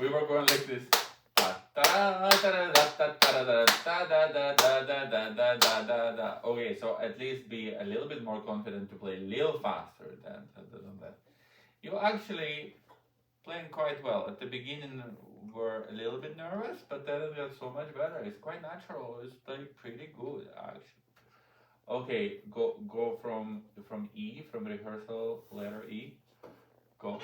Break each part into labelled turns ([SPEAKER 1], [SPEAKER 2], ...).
[SPEAKER 1] We were going like this. Okay, so at least be a little bit more confident to play a little faster than that. You actually playing quite well. At the beginning, were a little bit nervous, but then it got so much better. It's quite natural. It's playing pretty good actually. Okay, go from E, from rehearsal letter E. Go.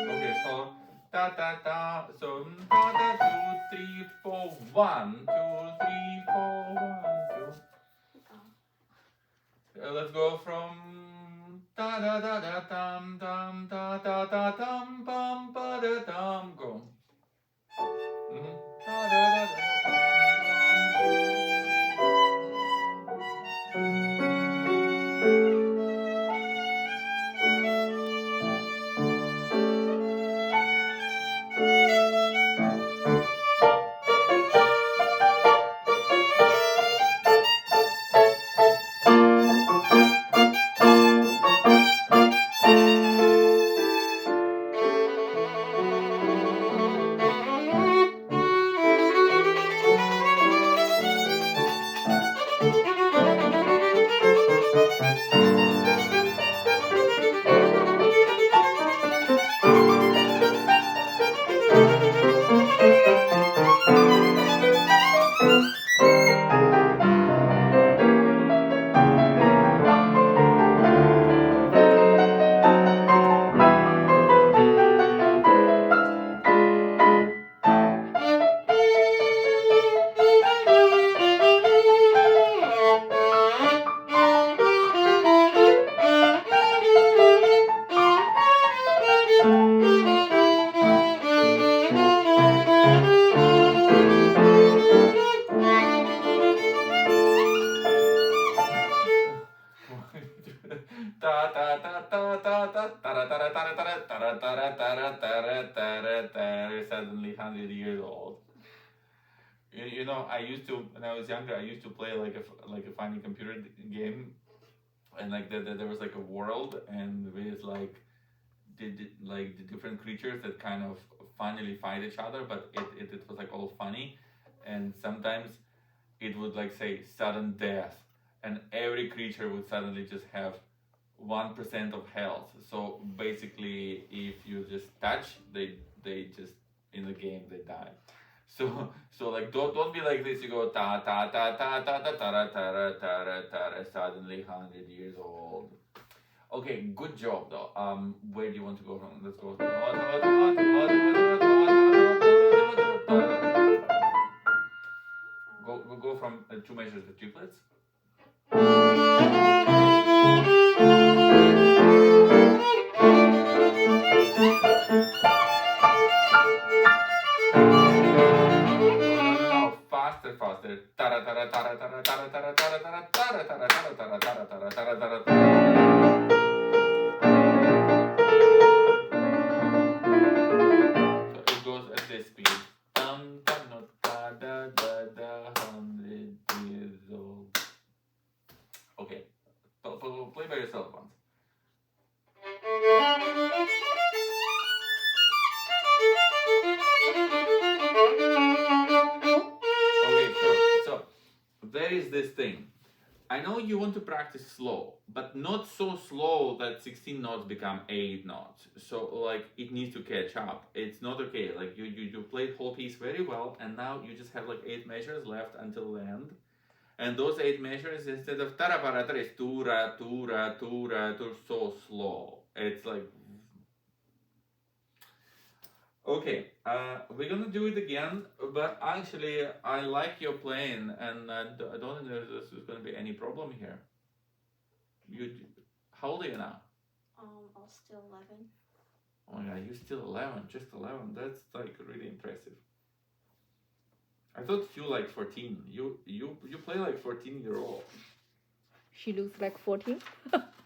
[SPEAKER 1] Okay, so da da da. So da da 2, 3, 4, 1, 2, 3, 4, 1, 2. Let's go from da da da da dum dum da da da dum bum ba da dum. Go. Da da da da Ta ta ta ta ta ta tara tara tara tara tara tara tara tara tara tara. Suddenly 100 years old. You know, I used to when I was younger. I used to play like a funny computer game, and like there was like a world, and with like like the different creatures that kind of finally fight each other, but it was like all funny, and sometimes it would like say sudden death, and every creature would suddenly just have 1% of health. So basically, if you just touch, they just in the game they die. So like don't be like this. You go ta ta ta ta ta ta ta ta ta ta. Suddenly 100 years old. Okay, good job though. Where do you want to go from? Let's go. Go from two measures with triplets. No, faster, faster. Tara tara tara tara tara tara tara tara tara tara tara tara tara tara tara tara. So it goes at this speed. No, da da da da 100 years old. Okay, play by yourself once. Okay, sure. So there is this thing. I know you want to practice slow, but not so slow that 16 notes become 8 notes. So like it needs to catch up. It's not okay. Like you played whole piece very well, and now you just have like 8 measures left until the end. And those 8 measures, instead of tara is tura tura tura tura, so slow. It's like okay, we're gonna do it again, but actually, I like your playing, and I don't think there's gonna be any problem here. You, how old are you now?
[SPEAKER 2] I'm still 11.
[SPEAKER 1] Oh my god, you're still 11, just 11. That's like really impressive. I thought you like 14. You play like 14-year-old.
[SPEAKER 3] She looks like 14.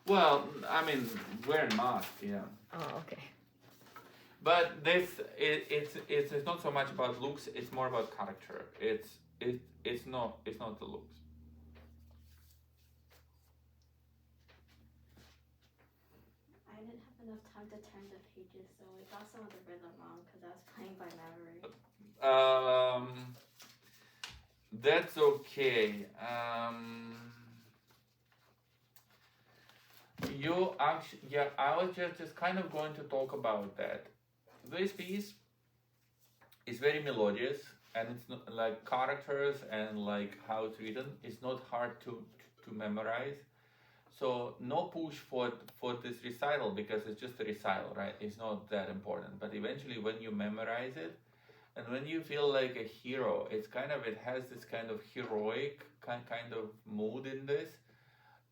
[SPEAKER 1] Well, I mean, wearing mask, yeah.
[SPEAKER 3] Oh, okay.
[SPEAKER 1] But it's not so much about looks. It's more about character. It's not the looks.
[SPEAKER 2] I didn't have enough time to turn the pages, so I got some of the rhythm wrong because I was playing by memory.
[SPEAKER 1] That's okay. You actually, yeah, I was just kind of going to talk about that. This piece is very melodious, and it's not like characters and like how it's written. It's not hard to memorize. So no push for this recital because it's just a recital, right? It's not that important. But eventually, when you memorize it, and when you feel like a hero, it's kind of it has this kind of heroic kind of mood in this,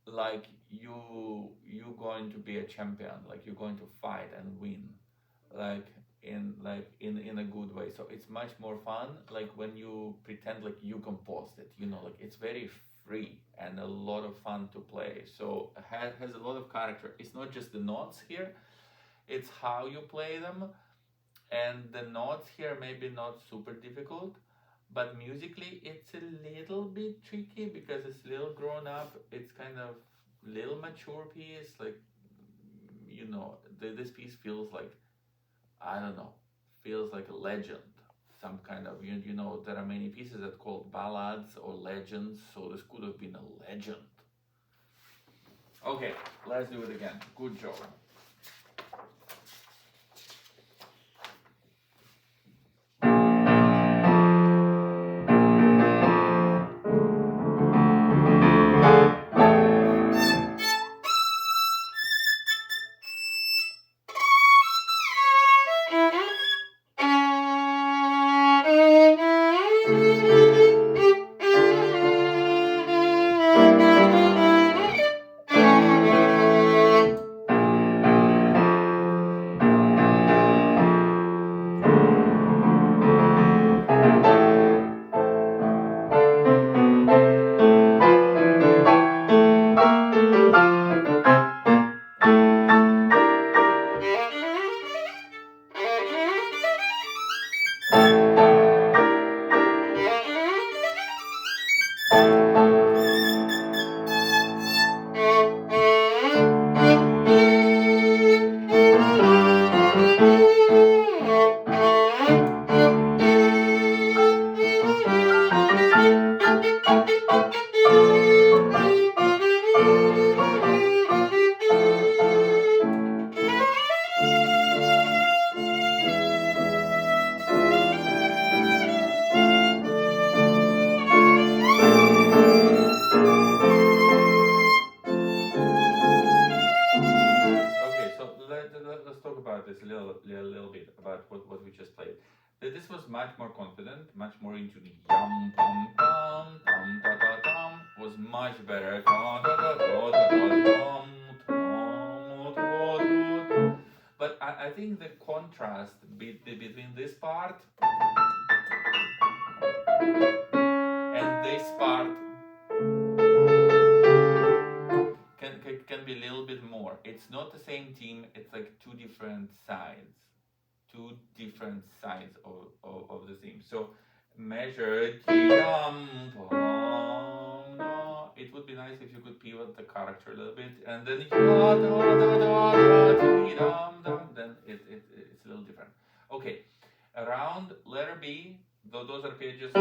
[SPEAKER 1] like you going to be a champion, like you're going to fight and win, like in a good way. So it's much more fun, like when you pretend like you composed it. You know, like it's very free and a lot of fun to play. So it has a lot of character. It's not just the notes here; it's how you play them. And the notes here maybe not super difficult, but musically it's a little bit tricky because it's a little grown up. It's kind of little mature piece. Like you know, this piece feels like I don't know, feels like a legend. Some kind of you know there are many pieces that called ballads or legends. So this could have been a legend. Okay, let's do it again. Good job. much more confident, much more into the yum pum pum tam ta ta tam was much better. Ta ta ta ta ta ta tam tam ta ta. But I think the contrast between this part and this part can be a little bit more. It's not the same team, it's like two different sides of the theme. So measure it would be nice if you could pivot the character a little bit and then then it's a little different. Okay, around letter B, those arpeggios,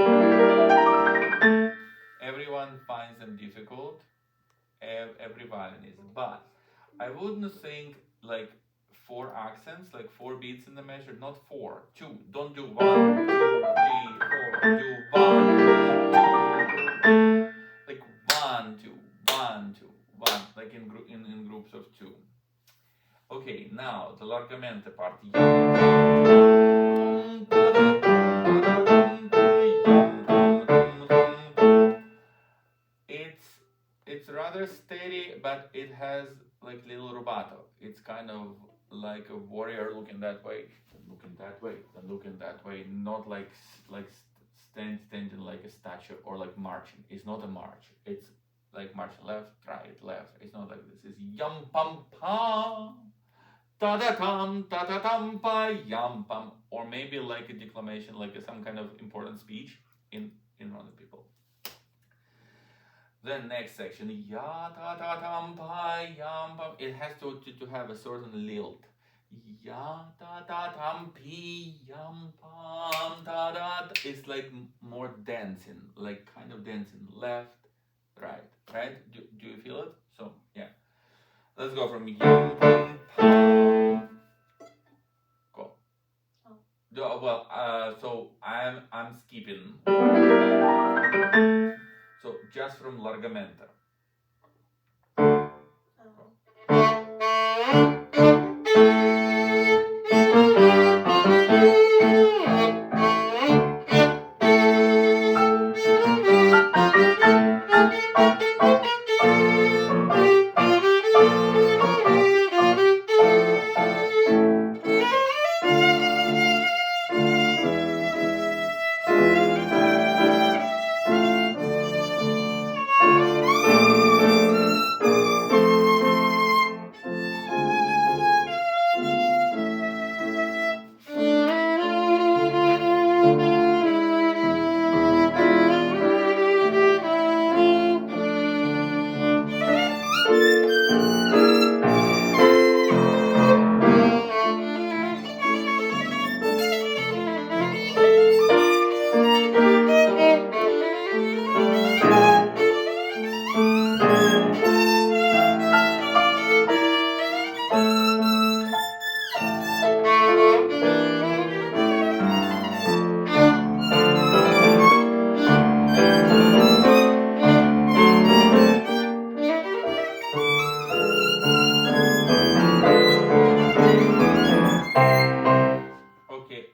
[SPEAKER 1] everyone finds them difficult, every violinist, but I wouldn't think like 4 accents, like 4 beats in the measure, not 4, 2. Don't do 1, 2, 3, 4. Do 1, 2, like 1, 2, 1, 2, 1, like in groups of 2. Okay, now the largamente part. It's rather steady, but it has like little rubato. It's kind of like a warrior looking that way, then looking that way, then looking that way. Not like standing like a statue or like marching. It's not a march. It's like marching left, right, left. It's not like this. It's yum pum pum, ta da tam pa yum pum, or maybe like a declamation, like some kind of important speech in front of people. The next section, ya ta ta tam pa yam pam. It has to have a certain lilt. Ya ta ta tam pi yam pam ta da. It's like more dancing, like kind of dancing left, right. Do you feel it? So yeah, let's go from yam pam pam. Go. Oh. Well, so I'm skipping. So just from largamente.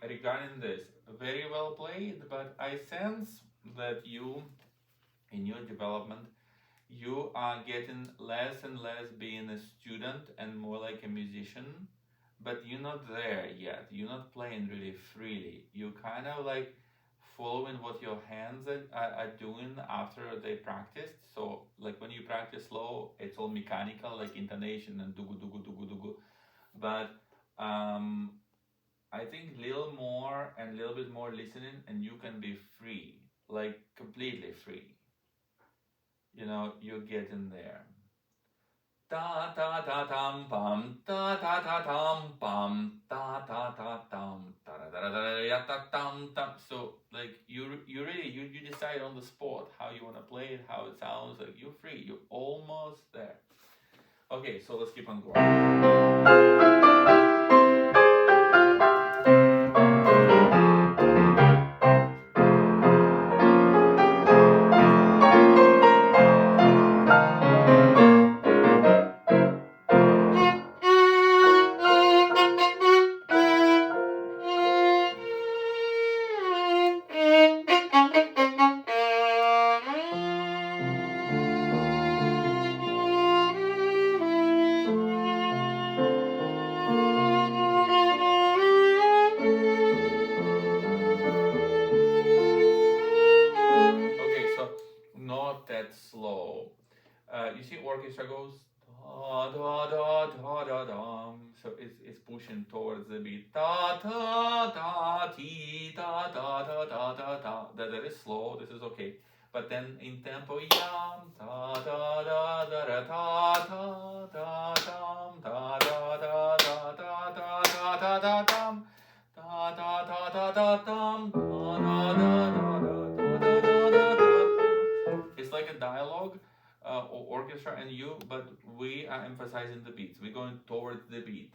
[SPEAKER 1] Regarding this, very well played, but I sense that you, in your development, you are getting less and less being a student and more like a musician, but you're not there yet. You're not playing really freely. You kind of like following what your hands are doing after they practiced. So like when you practice slow, it's all mechanical, like intonation and dugu dugu dugu dugu. But I think little more and little bit more listening, and you can be free, like completely free. You know, you're getting there. Ta ta ta tam pam, ta ta ta tam pam, ta ta ta tam, ta da da da ya ta tam tam. So like you really you decide on the spot how you want to play it, how it sounds. Like you're free, you're almost there. Okay, so let's keep on going. da da dum. So it's pushing towards the beat. Da da da ti da da da da da da. That is slow. This is okay. But then in tempo, yam da da da da da da da dum da da da da da da da da da dum da da da da da dum da da da da da da da da. It's like a dialogue, orchestra and you, but we are emphasizing the beats. We're going towards the beat.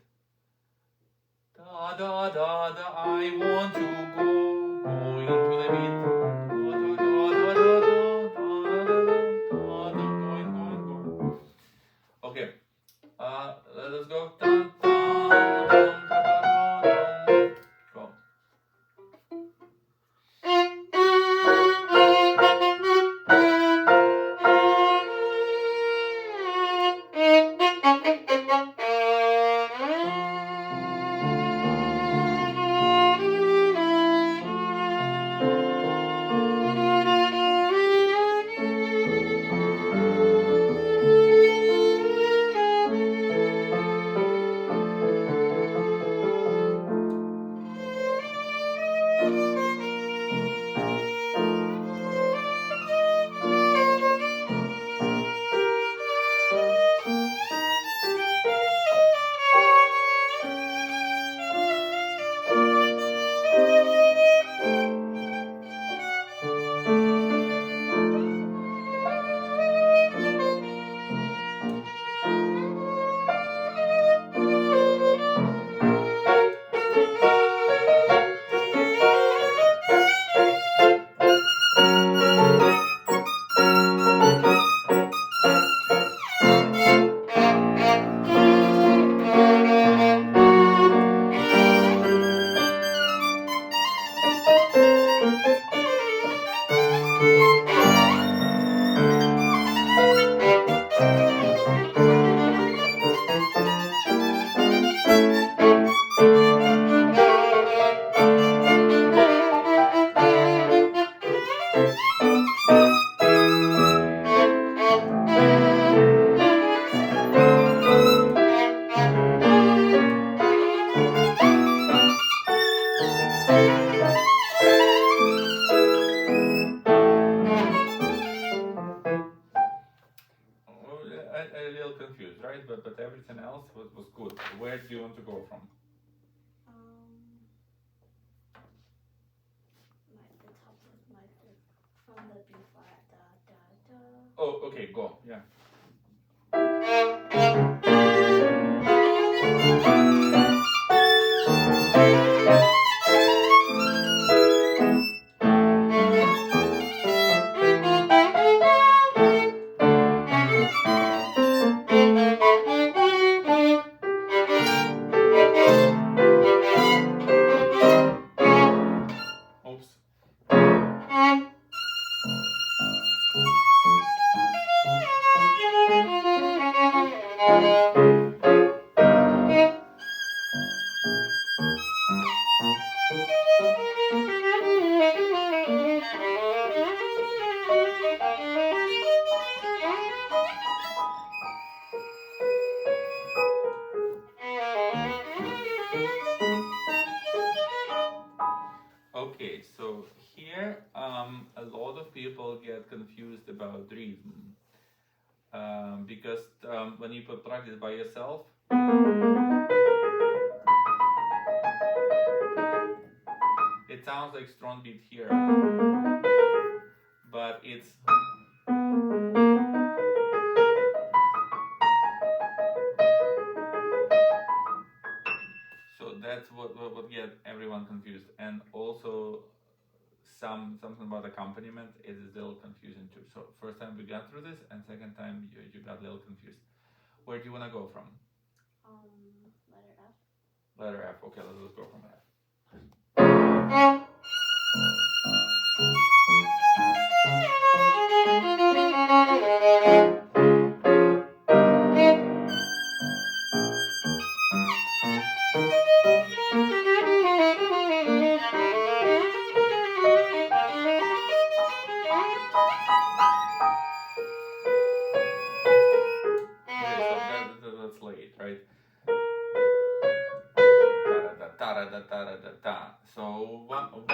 [SPEAKER 1] Da da da da. I want to go into the beat. Okay, let us go. Dun, dun, dun, dun, dun, dun. Go. A little confused, right? But everything else was good. Where do you want to go from?
[SPEAKER 2] Like the top of from the B flat, da da da.
[SPEAKER 1] Oh, okay, go. Yeah. Oops. Okay, so here a lot of people get confused about rhythm because when you practice by yourself, it sounds like strong beat here, but it's so that's what get everyone confused, and also something about accompaniment is a little confusing too. So first time we got through this, and second time you got a little confused. Where do you want to go from?
[SPEAKER 2] Letter F.
[SPEAKER 1] Letter F. Okay, let's go from F. Okay, so it's late, right? Ta-da-da-ta-da-da-ta-da-da-ta. So 1,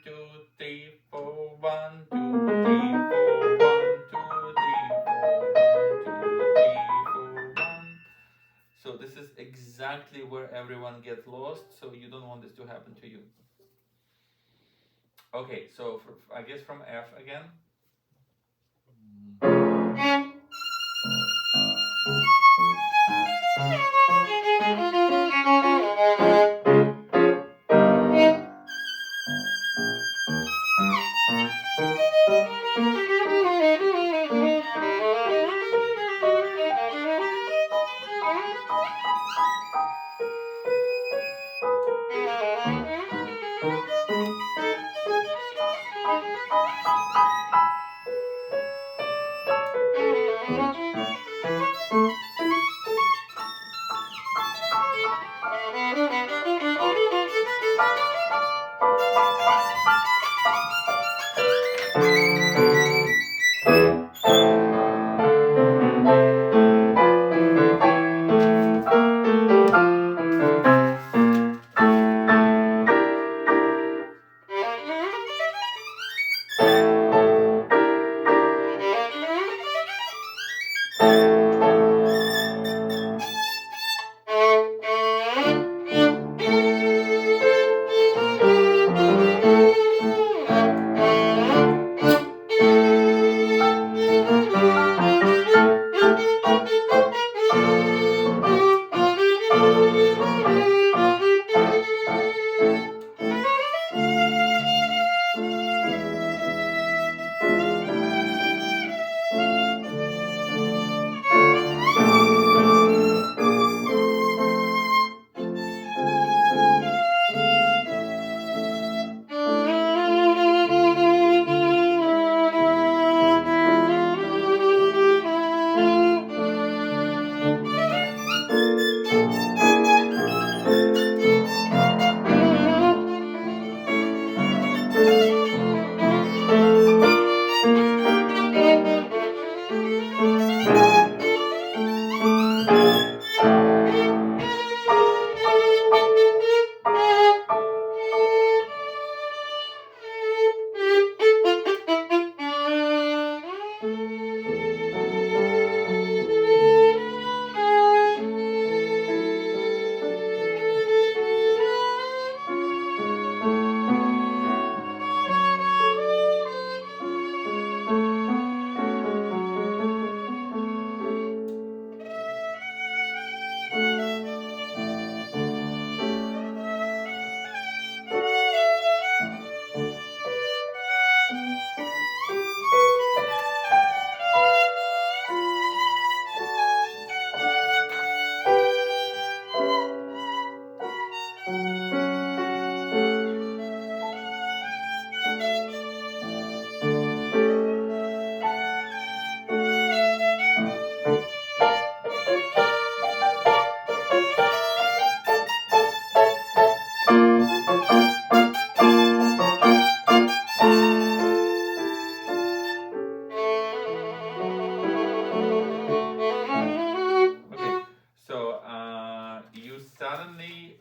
[SPEAKER 1] 2, 3, 4, 1, 2, 3, 4, 1, 2, 3, 4, 1, 2, 3, 4, 1. So this is exactly where everyone gets lost, so you don't want this to happen to you. Okay, so I guess from F again. Okay, so you suddenly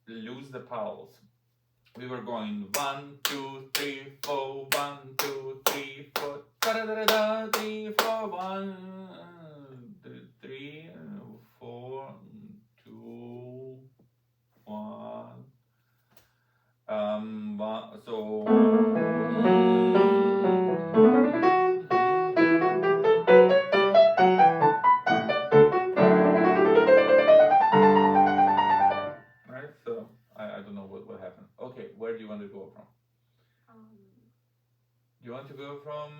[SPEAKER 1] lose the pulse. We were going 1, 2, 3, 4, 1, 2, 3, 4, da da da da, 3, 4, 1, 3, 4, 2, 1. So. Right, so I don't know what happened. Okay, where do you want to go from? Do you want to go from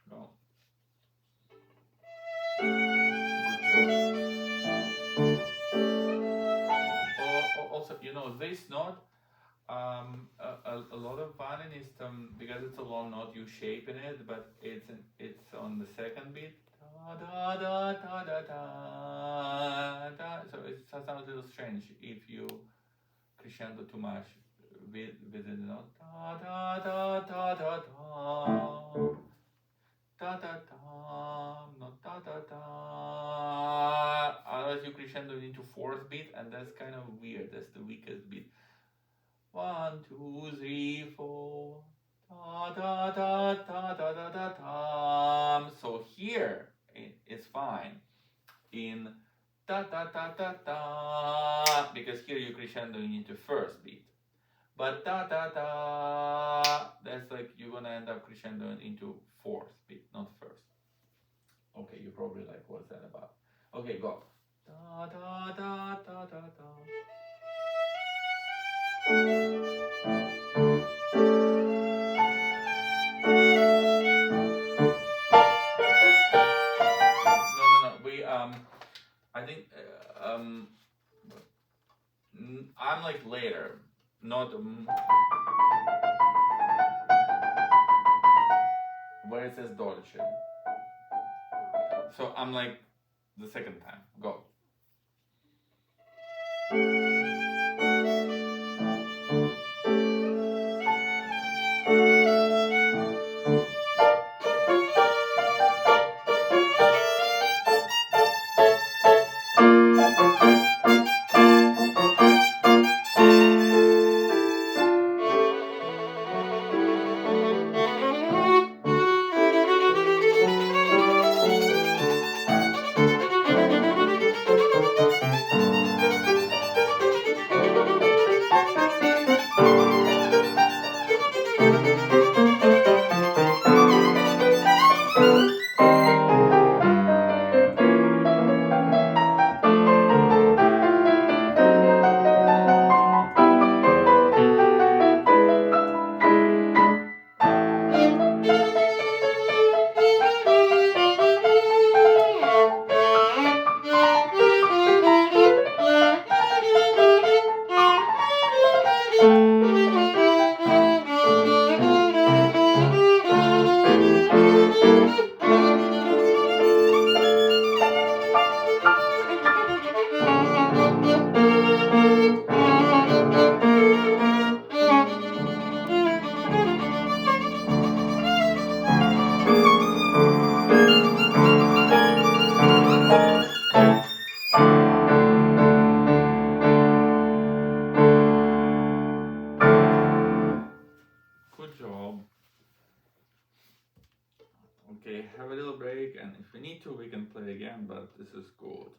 [SPEAKER 1] no. Also, this note, a lot of violinists, because it's a long note, you shape in it, but it's on the second beat. Da, da, da, da, da, da. So it sounds a little strange if you crescendo too much. with the note. Da da da da da da. Da da da, not da da da. Otherwise, you crescendo into fourth beat, and that's kind of weird. That's the weakest beat. 1, 2, 3, 4. Da da da da da da da da. So here it's fine. In da da da da da, because here you crescendo into first beat. But da da da, that's like you're gonna end up crescendo into fourth beat, not first. Okay, you probably like, what's that about? Okay, go. Da da da da da da. No. We I think I'm like later, not where it says dolce. So I'm like the second time. Go. Good job. Okay, have a little break, and if we need to, we can play again, but this is good.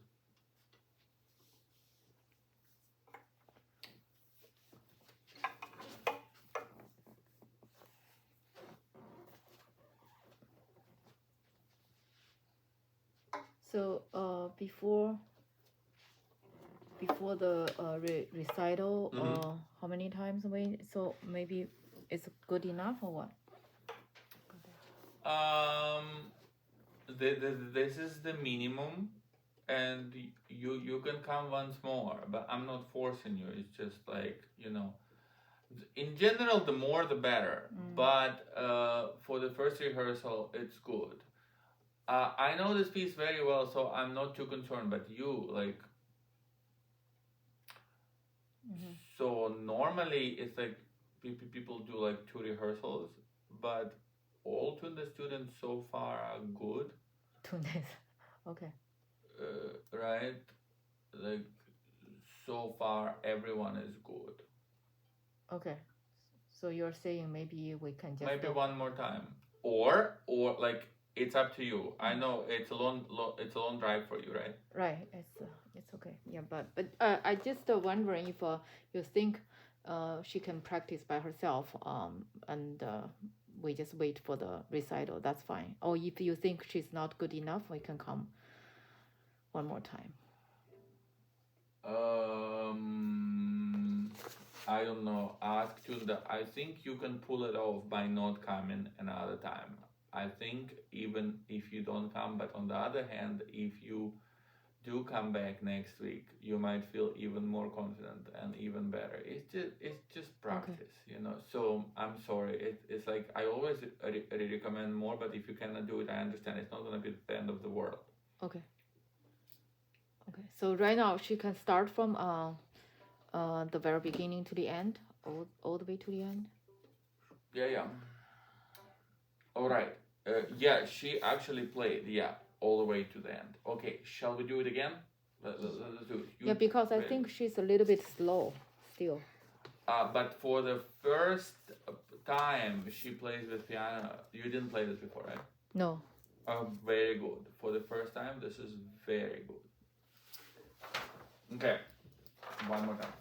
[SPEAKER 3] So before the recital, how many times we? So maybe it's good enough or what?
[SPEAKER 1] This is the minimum, and you can come once more, but I'm not forcing you. It's just like, in general, the more the better. But for the first rehearsal, it's good. I know this piece very well, so I'm not too concerned. But you like. So normally it's like people do like 2 rehearsals, but all the students so far are good.
[SPEAKER 3] 2 days. Okay.
[SPEAKER 1] Right? Like, so far everyone is good.
[SPEAKER 3] Okay. So you're saying maybe we can just
[SPEAKER 1] maybe one more time, or like, it's up to you. I know it's a long drive for you, right?
[SPEAKER 3] Right. It's okay. Yeah, but I just wondering if you think she can practice by herself, and we just wait for the recital. That's fine. Or if you think she's not good enough, we can come one more time.
[SPEAKER 1] I don't know. Ask Tunda. I think you can pull it off by not coming another time. I think even if you don't come, but on the other hand, if you do come back next week, you might feel even more confident and even better. It's just practice, So I'm sorry. It's like I always recommend more, but if you cannot do it, I understand. It's not gonna be the end of the world.
[SPEAKER 3] Okay. So right now she can start from the very beginning to the end, all the way to the end?
[SPEAKER 1] Yeah. All right. Yeah, she actually played. Yeah, all the way to the end. Okay, shall we do it again? Let's do it.
[SPEAKER 3] Yeah, because I think she's a little bit slow still.
[SPEAKER 1] But for the first time she plays with piano, you didn't play this before, right?
[SPEAKER 3] No.
[SPEAKER 1] Very good. For the first time, this is very good. Okay, one more time.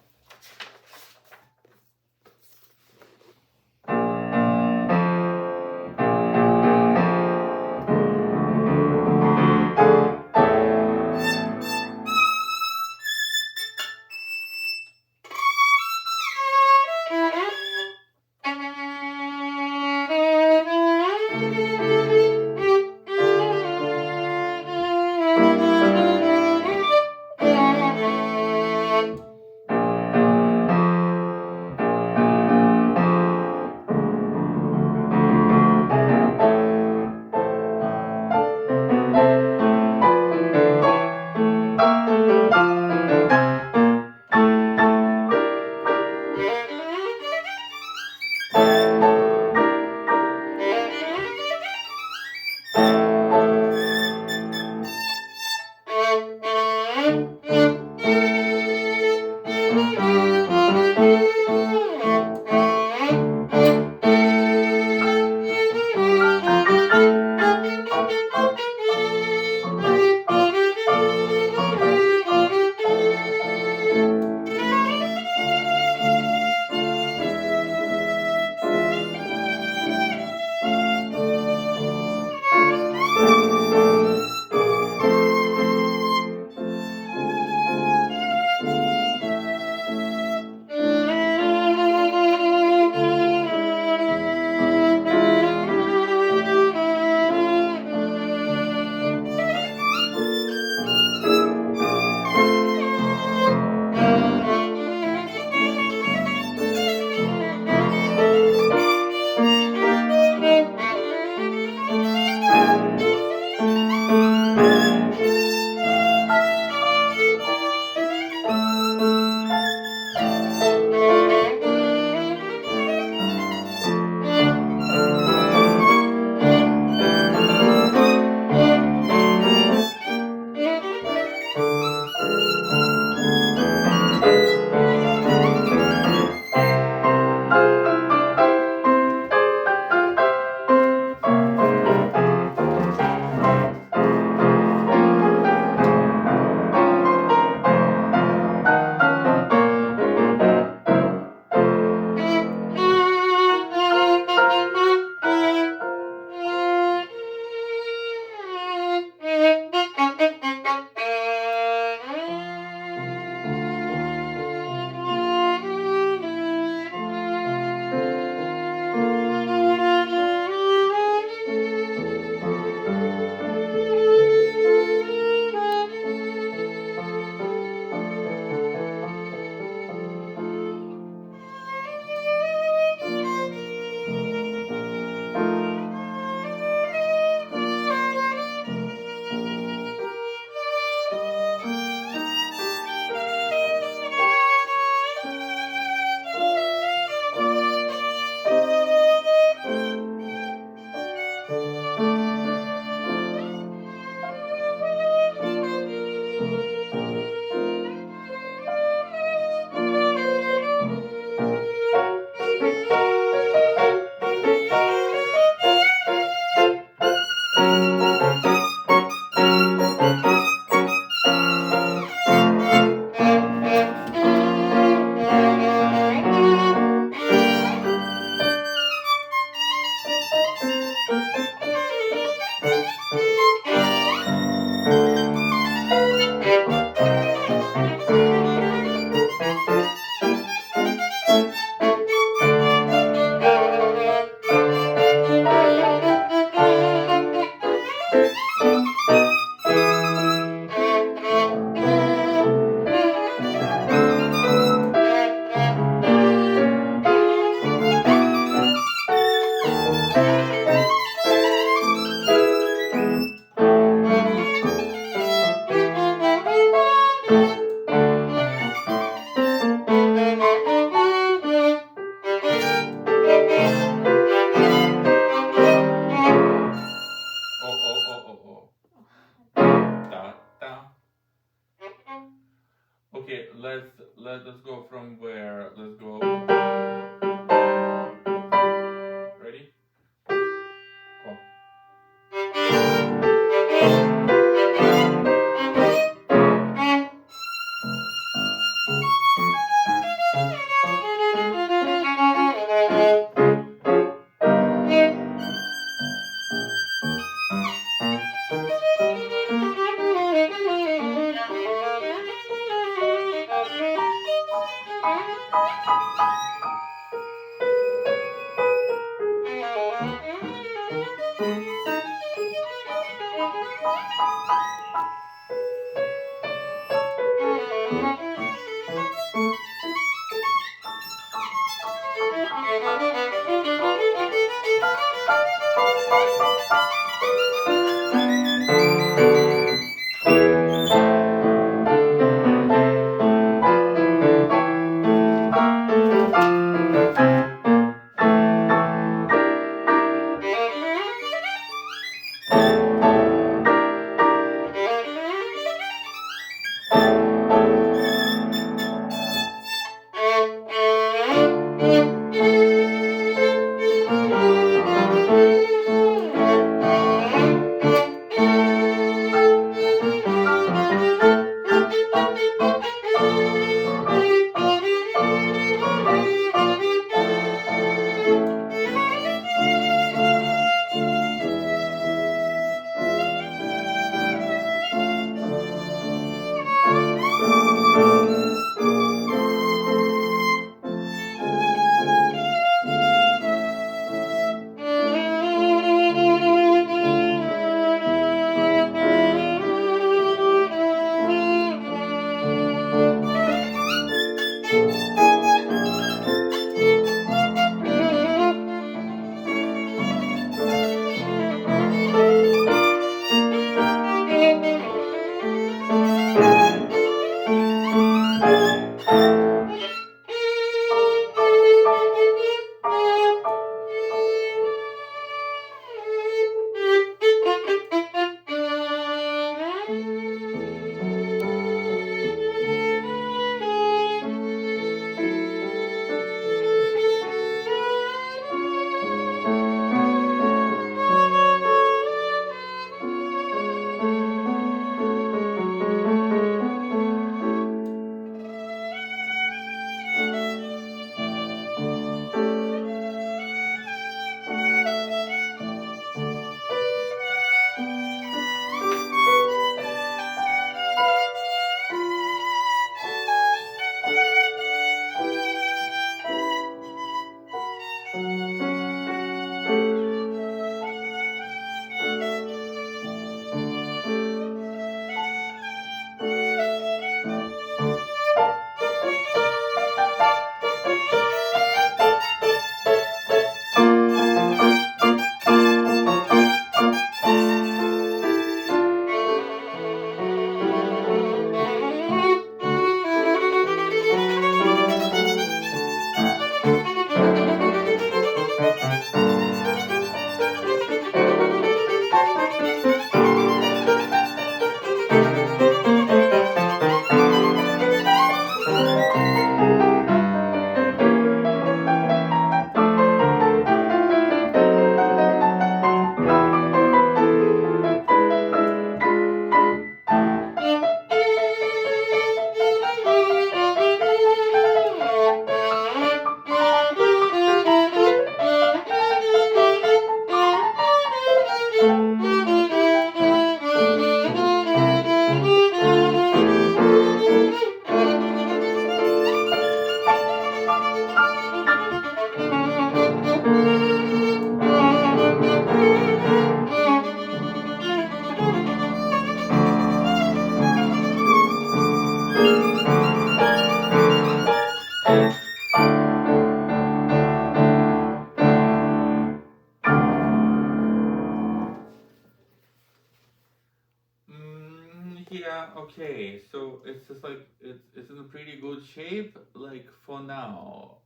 [SPEAKER 1] Yeah, okay. So it's just like it's in a pretty good shape, like for now.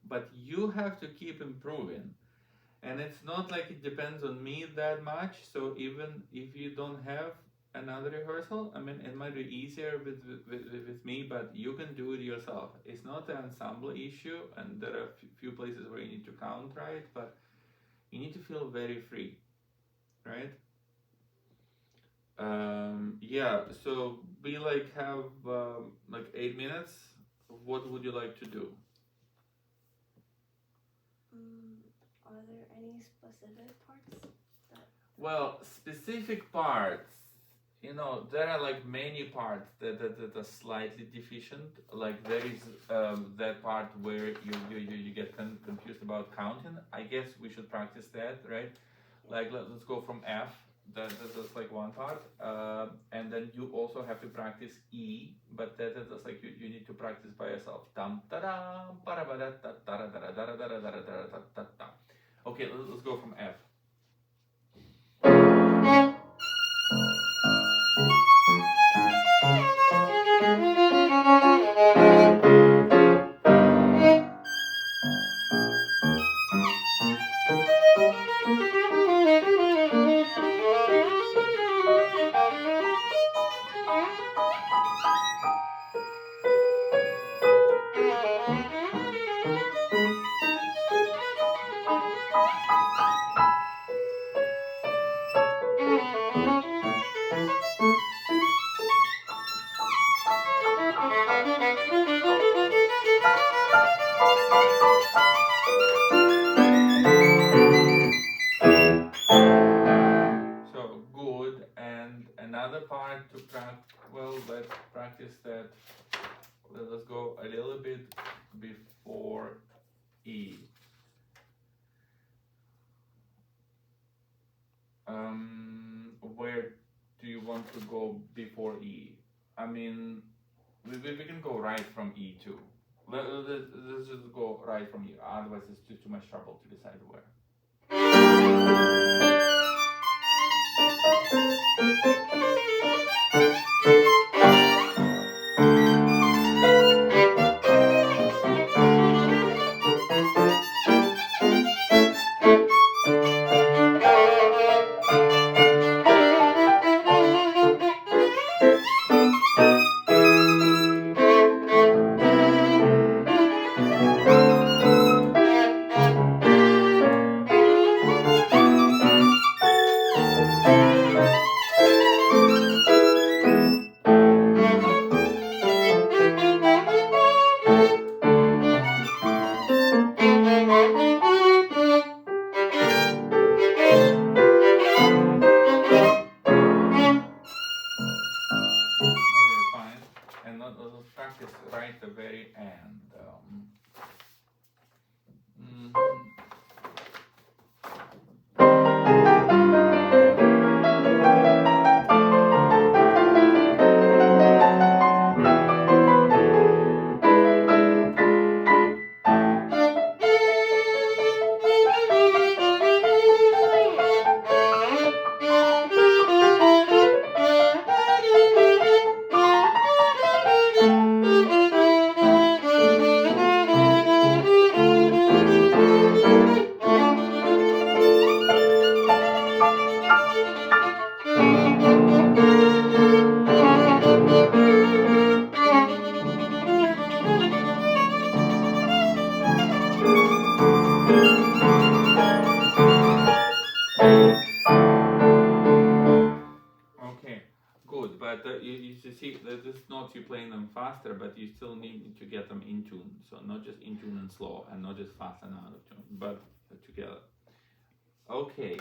[SPEAKER 1] But you have to keep improving, and it's not like it depends on me that much. So even if you don't have another rehearsal, I mean, it might be easier with me, but you can do it yourself. It's not an ensemble issue, and there are a few places where you need to count right, but you need to feel very free, right? Yeah, so we like have like 8 minutes. What would you like to do?
[SPEAKER 2] Are there any specific parts that?
[SPEAKER 1] Well, specific parts, there are like many parts that are slightly deficient. Like there is that part where you get confused about counting. I guess we should practice that, right? Like let's go from F. That's like one part. And then you also have to practice E, but that's like you need to practice by yourself. Tam ta parabada ta ta da da da da da da da da da. Okay, let's go from F. So good, and another part to practice. Well, let's practice that. Let us go a little bit before E. Where do you want to go before E? I mean, we can go right from E too. Let's just go right from E. Otherwise, it's too much trouble to decide where. Okay, fine. And let's practice right at the very end. Mhm. Okay, good. But you see, this is not you playing them faster, but you still need to get them in tune. So not just in tune and slow, and not just fast and out of tune, but together. Okay.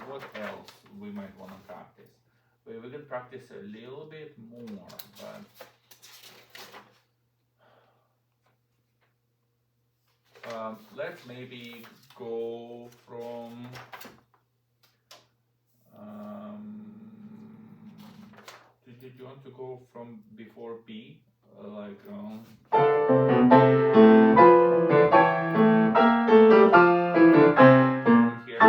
[SPEAKER 1] What else we might want to practice? We can practice a little bit more, but let's maybe go from. Did you want to go from before B? Like. From here.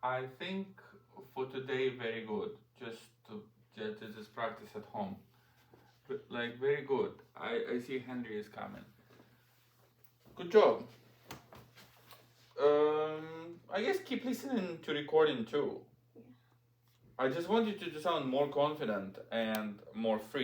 [SPEAKER 1] I think for today, very good. Just practice at home. But, like, very good. I see Henry is coming. Good job. I guess keep listening to recording too. I just want you to sound more confident and more free.